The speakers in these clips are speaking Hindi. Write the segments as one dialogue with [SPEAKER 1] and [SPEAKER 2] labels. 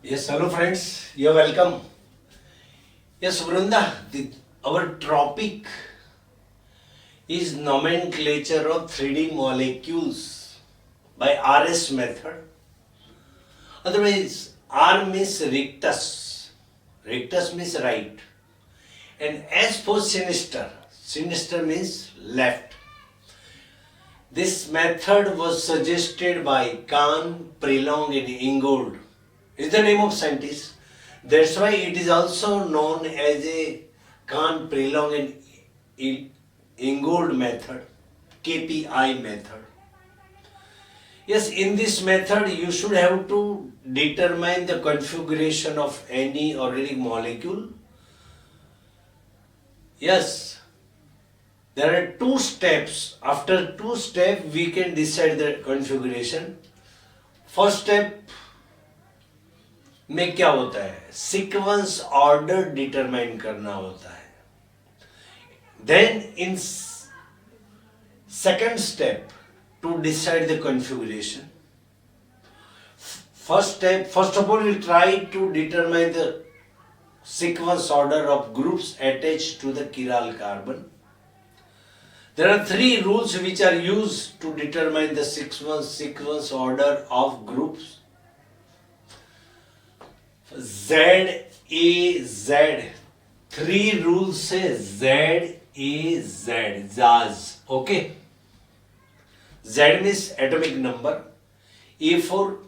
[SPEAKER 1] Yes, hello friends, you're welcome. Yes, Vrunda, our topic is nomenclature of 3D molecules by RS method. Otherwise, R means rictus. Rictus means right. And S for sinister. Sinister means left. This method was suggested by Kahn, Prelong and Ingold. Is the name of scientist. That's why it is also known as a Kahn, Prelong and Ingold method, KPI method. Yes, in this method you should have to determine the configuration of any organic molecule. Yes, there are two steps. After two steps we can decide the configuration. First step में क्या होता है, सीक्वेंस ऑर्डर डिटरमाइन करना होता है. Then in second step to decide the configuration. First of all we try to determine the sequence order of groups attached to the chiral carbon. There are three rules which are used to determine the sequence order of groups. Z A Z, three rules से Z A Z, Zaz, okay. Z means atomic number, A for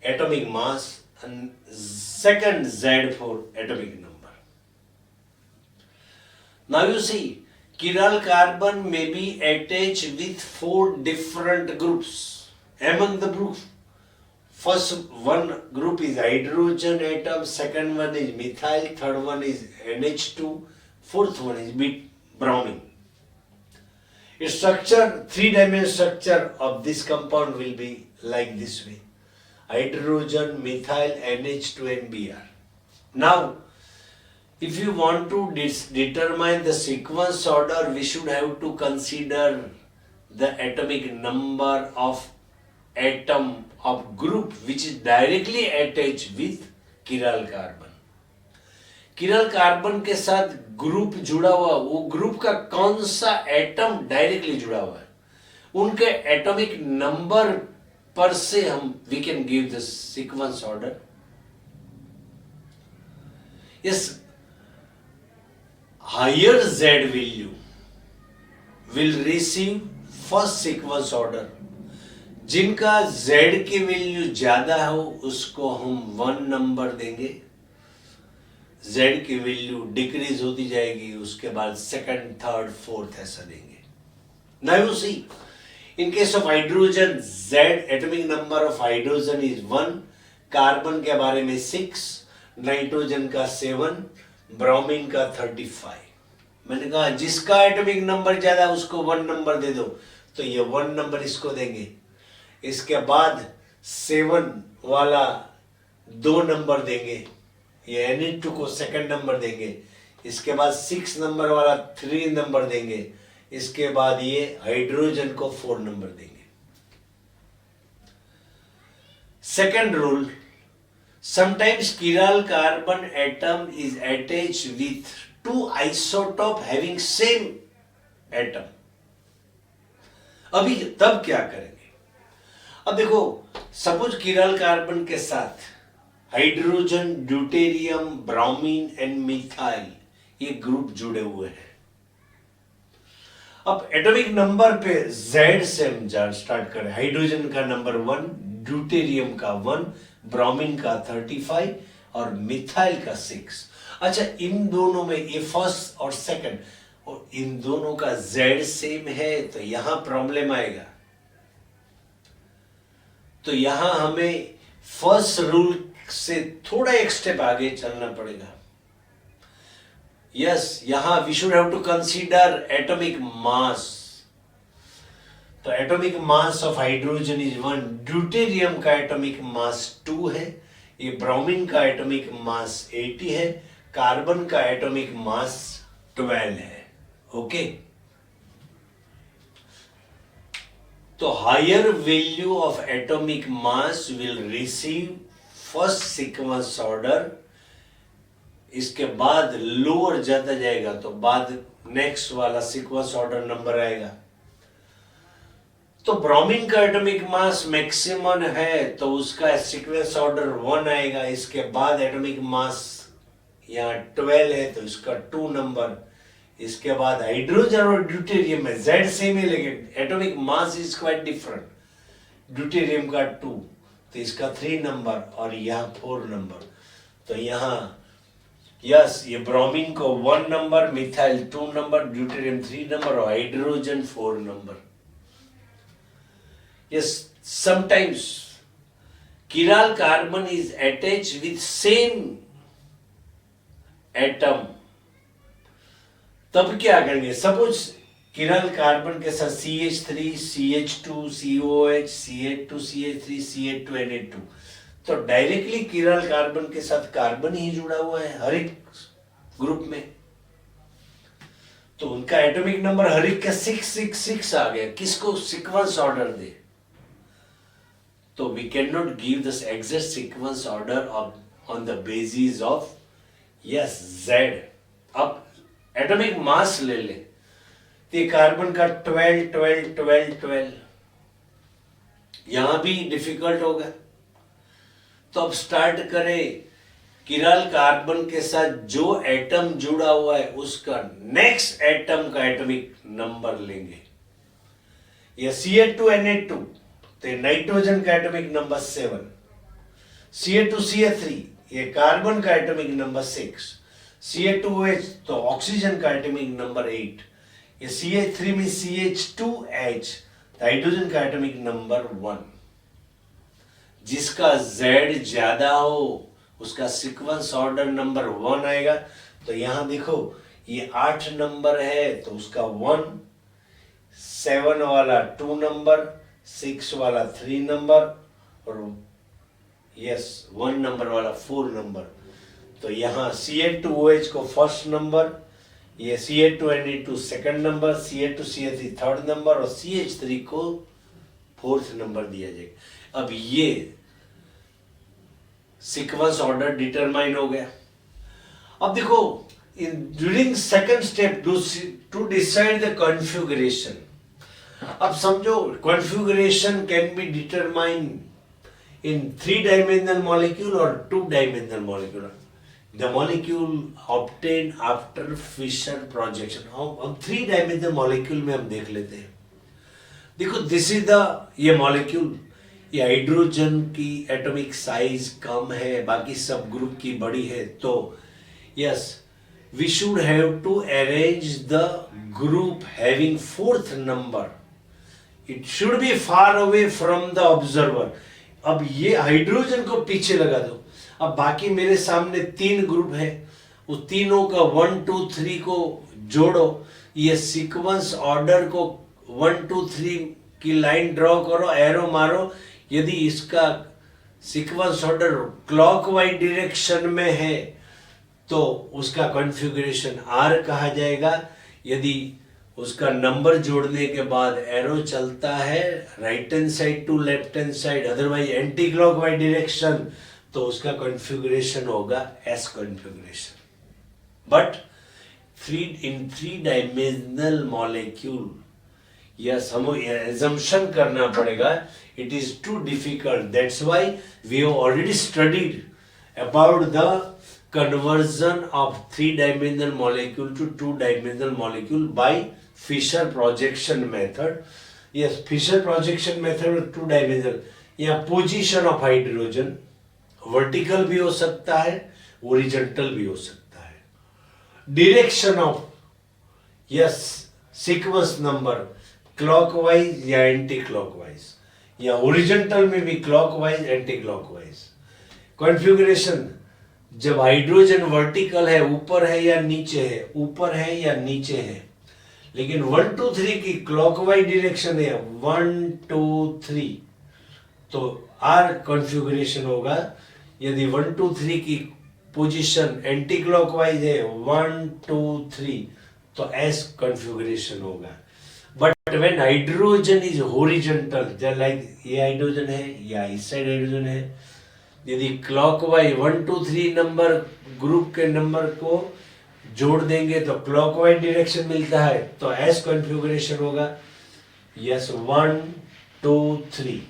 [SPEAKER 1] atomic mass, and second Z for atomic number. Now you see, chiral carbon may be attached with 4 different groups. Among the groups, first one group is hydrogen atom, second one is methyl, third one is NH2, fourth one is bromine. Its structure, three-dimensional structure of this compound will be like this way: hydrogen, methyl, NH2 and Br. Now, if you want to determine the sequence order, we should have to consider the atomic number of atom of group which is directly attached with chiral carbon. chiral carbon के साथ ग्रुप जुड़ा हुआ, वो ग्रुप का कौन सा एटम डायरेक्टली जुड़ा हुआ है, उनके एटॉमिक नंबर पर से हम we can give the sequence order. Yes, higher Z value will receive first sequence order. जिनका Z की वैल्यू ज्यादा हो उसको हम 1 नंबर देंगे. Z की वैल्यू डिक्रीज होती जाएगी, उसके बाद सेकंड, थर्ड, फोर्थ ऐसा देंगे. Now you see, in case of hydrogen, Z atomic number of hydrogen is 1, carbon के बारे में 6, नाइट्रोजन का 7, ब्रोमीन का 35. मैंने कहा जिसका एटॉमिक नंबर ज्यादा उसको 1 नंबर दे दो, तो ये 1 नंबर इसको देंगे. इसके बाद 7 वाला 2 नंबर देंगे, ये Na2 को सेकंड नंबर देंगे. इसके बाद 6 नंबर वाला 3 नंबर देंगे. इसके बाद ये हाइड्रोजन को 4 नंबर देंगे. Second rule, sometimes chiral carbon atom is attached with 2 isotope having same atom. अभी तब क्या करेंगे? अब देखो, सपोज chiral कार्बन के साथ hydrogen, deuterium, bromine and methyl ये ग्रुप जुड़े हुए हैं. अब एटॉमिक नंबर पे Z से हम स्टार्ट करें. हाइड्रोजन का नंबर 1, ड्यूटेरियम का 1, ब्रोमीन का 35 और मिथाइल का 6. अच्छा, इन दोनों में ये फर्स्ट और सेकंड, और इन दोनों का Z सेम है, तो यहां प्रॉब्लम आएगा. तो यहां हमें फर्स्ट रूल से थोड़ा एक स्टेप आगे चलना पड़ेगा. यस, यहां we should have to consider atomic mass. तो atomic mass of hydrogen is 1, deuterium का एटॉमिक मास 2 है, ये ब्रोमीन का एटॉमिक मास 80 है, कार्बन का एटॉमिक मास 12 है. ओके, तो higher value of atomic mass will receive first sequence order, इसके बाद लोअर जाता जाएगा तो बाद नेक्स्ट वाला सीक्वेंस ऑर्डर नंबर आएगा। तो ब्रोमीन का एटॉमिक मास मैक्सिमम है तो उसका सीक्वेंस ऑर्डर 1 आएगा। इसके बाद एटॉमिक मास यहाँ 12 है तो इसका 2 नंबर। इसके बाद हाइड्रोजन और ड्यूटेरियम है, जेड सेम है लेकिन atomic mass is quite different. Deuterium का 2 तो इसका 3 नंबर और यहाँ 4 नंबर। तो यहाँ यस ये ब्रोमीन को 1 number, methyl 2 number, deuterium 3 number और hydrogen 4 number. Yes, sometimes chiral carbon is attached with same atom. तब क्या करेंगे? सपोज chiral कार्बन के साथ CH3, CH2, COH, CH2, CH3, CH2, Na2, तो डायरेक्टली chiral कार्बन के साथ कार्बन ही जुड़ा हुआ है हर एक ग्रुप में, तो उनका एटॉमिक नंबर हर एक का 666 आ गया। किसको सीक्वेंस ऑर्डर दे? तो we cannot give this exact sequence order on the basis of yes Z। अब एटॉमिक मास ले ले तो कार्बन का 12 12 12 12, यहां भी डिफिकल्ट होगा। तो अब स्टार्ट करें, किराल कार्बन के साथ जो एटम जुड़ा हुआ है उसका नेक्स्ट एटम का एटॉमिक नंबर लेंगे। या CH2Na2 तो नाइट्रोजन का एटॉमिक नंबर 7, CH2CH3 ये कार्बन का एटॉमिक नंबर 6, CH2OH तो ऑक्सीजन का एटॉमिक नंबर 8, ये CH3 में CH2H हाइड्रोजन का एटॉमिक नंबर 1। जिसका Z ज्यादा हो उसका सीक्वेंस ऑर्डर नंबर 1 आएगा। तो यहां देखो ये 8 नंबर है तो उसका 1, 7 वाला 2 नंबर, 6 वाला 3 नंबर और यस 1 नंबर वाला 4 नंबर। तो यहाँ CH2OH को फर्स्ट नंबर, ये CH2Na2 second number, CH2CH3 third number और CH3 को फोर्थ नंबर दिया जाएगा। अब ये सीक्वेंस ऑर्डर डिटरमाइन हो गया। अब देखो during second step to decide the configuration. अब समझो configuration can be determine in 3-dimensional molecule और 2-dimensional molecule। The molecule obtained after Fischer projection। अब 3-dimensional molecule में हम देख लेते हैं। देखो दिस इज द ये मॉलिक्यूल, ये हाइड्रोजन की एटॉमिक साइज कम है, बाकी सब ग्रुप की बड़ी है। तो yes we should have to arrange the group having 4th number. It should be far away from the observer. अब ये हाइड्रोजन को पीछे लगा दो। अब बाकी मेरे सामने 3 ग्रुप है, उस तीनों का 1 2 3 को जोड़ो। ये सीक्वेंस ऑर्डर को 1 2 3 की लाइन ड्रॉ करो, एरो मारो। यदि इसका सीक्वेंस ऑर्डर क्लॉकवाइज डायरेक्शन में है तो उसका कॉन्फ़िगरेशन R कहा जाएगा। यदि उसका नंबर जोड़ने के बाद एरो चलता है right hand side to left hand side, otherwise anti clockwise direction, तो उसका कॉन्फ़िगरेशन होगा S configuration. But in 3-dimensional molecule yes हमें assumption करना पड़ेगा, it is too difficult। That's why we have already studied about the conversion of 3-dimensional molecule to 2-dimensional molecule by Fischer projection method। yes Fischer projection method में 2-dimensional या position of hydrogen वर्टिकल भी हो सकता है, ओरिजेंटल भी हो सकता है। Direction of yes sequence number clockwise या एंटी क्लॉकवाइज, या ओरिजेंटल में भी क्लॉकवाइज एंटी क्लॉकवाइज। कॉन्फ़िगरेशन जब हाइड्रोजन वर्टिकल है, ऊपर है या नीचे है, ऊपर है या नीचे है, लेकिन 1 2 3 की क्लॉकवाइज डायरेक्शन है 1 2 3, तो R कॉन्फ़िगरेशन होगा। यदि 1 2 3 की पोजीशन एंटी क्लॉकवाइज है 1 2 3, तो S कॉन्फ़िगरेशन होगा। But when hydrogen is horizontal, जब लाइक ये हाइड्रोजन है या इस साइड हाइड्रोजन है, यदि क्लॉकवाइज 1 2 3 नंबर ग्रुप के नंबर को जोड़ देंगे तो क्लॉकवाइज डायरेक्शन मिलता है, तो एस कॉन्फ़िगरेशन होगा। यस 1 2 3।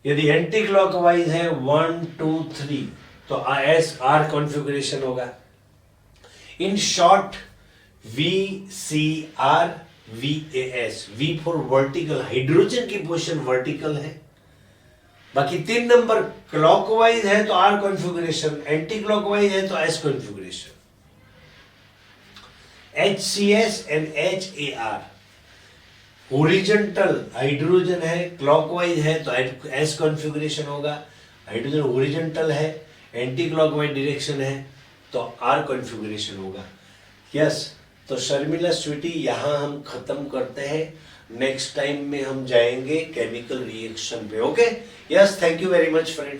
[SPEAKER 1] यदि एंटी क्लॉकवाइज है 1 2 3 तो एस आर कॉन्फ़िगरेशन होगा। In short VCR VAS, V for vertical, hydrogen की पोजीशन वर्टिकल है। बाकी 3 नंबर क्लॉकवाइज है तो आर कॉन्फ़िगरेशन, एंटी क्लॉकवाइज है तो S configuration. HCS and HAR horizontal hydrogen है, क्लॉकवाइज है तो एस कॉन्फ़िगरेशन होगा। हाइड्रोजन हॉरिजॉन्टल है, एंटी क्लॉकवाइज डायरेक्शन है तो आर कॉन्फ़िगरेशन होगा। यस, तो शर्मिला स्वीटी यहाँ हम खत्म करते हैं। नेक्स्ट टाइम में हम जाएंगे केमिकल रिएक्शन पे। Okay, yes, thank you very much friend.